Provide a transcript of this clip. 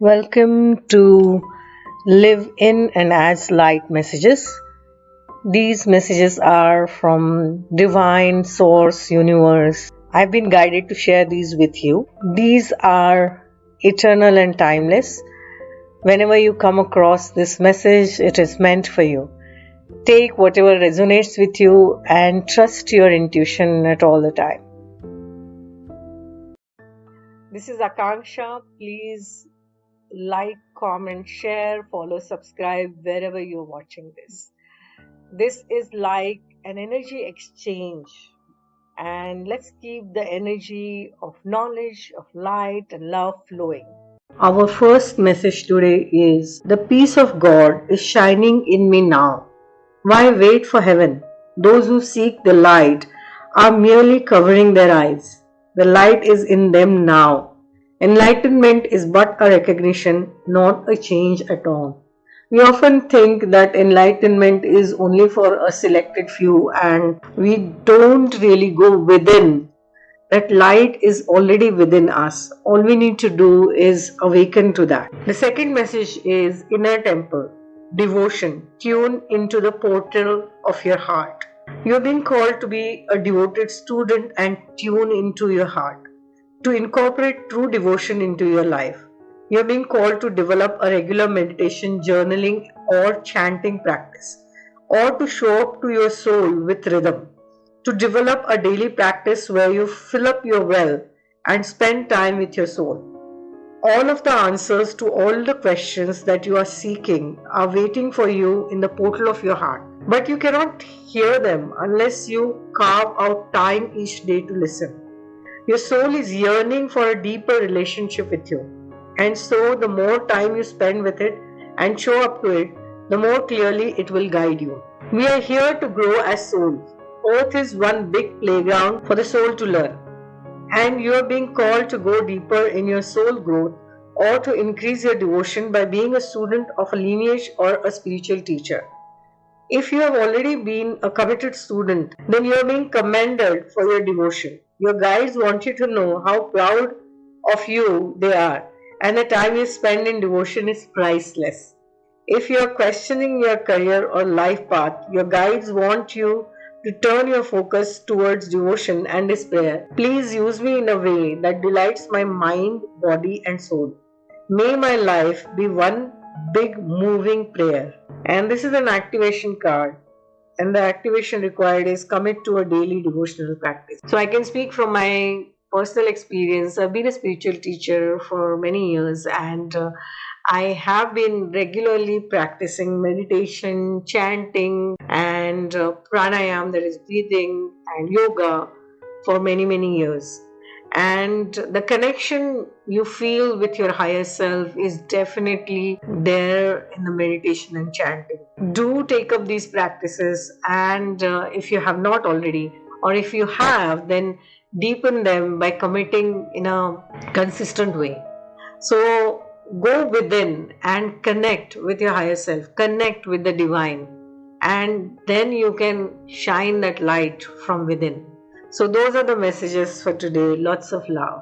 Welcome to Live In and As Light messages. These messages are from Divine Source Universe. I've been guided to share these with you. These are eternal and timeless. Whenever you come across this message, it is meant for you. Take whatever resonates with you and trust your intuition at all the time. This is Akanksshaa. Please like, comment, share, follow, subscribe wherever you're watching this. This is like an energy exchange, and let's keep the energy of knowledge, of light, and love flowing. Our first message today is: the peace of God is shining in me now. Why wait for heaven? Those who seek the light are merely covering their eyes. The light is in them now. Enlightenment is but a recognition, not a change at all. We often think that enlightenment is only for a selected few and we don't really go within. That light is already within us. All we need to do is awaken to that. The second message is inner temple, devotion. Tune into the portal of your heart. You have been called to be a devoted student and tune into your heart, to incorporate true devotion into your life. You are being called to develop a regular meditation, journaling, or chanting practice, or to show up to your soul with rhythm, to develop a daily practice where you fill up your well and spend time with your soul. All of the answers to all the questions that you are seeking are waiting for you in the portal of your heart. But you cannot hear them unless you carve out time each day to listen. Your soul is yearning for a deeper relationship with you. And so the more time you spend with it and show up to it, the more clearly it will guide you. We are here to grow as souls. Earth is one big playground for the soul to learn. And you are being called to go deeper in your soul growth or to increase your devotion by being a student of a lineage or a spiritual teacher. If you have already been a committed student, then you are being commended for your devotion. Your guides want you to know how proud of you they are, and the time you spend in devotion is priceless. If you are questioning your career or life path, your guides want you to turn your focus towards devotion and this prayer. Please use me in a way that delights my mind, body, and soul. May my life be one big moving prayer. And this is an activation card. And the activation required is commit to a daily devotional practice. So I can speak from my personal experience. I've been a spiritual teacher for many years, and I have been regularly practicing meditation, chanting, and pranayam, that is breathing, and yoga for many years. And the connection you feel with your higher self is definitely there in the meditation and chanting. Do take up these practices, and if you have not already, or if you have, then deepen them by committing in a consistent way. So go within and connect with your higher self, connect with the divine, and then you can shine that light from within. So those are the messages for today. Lots of love.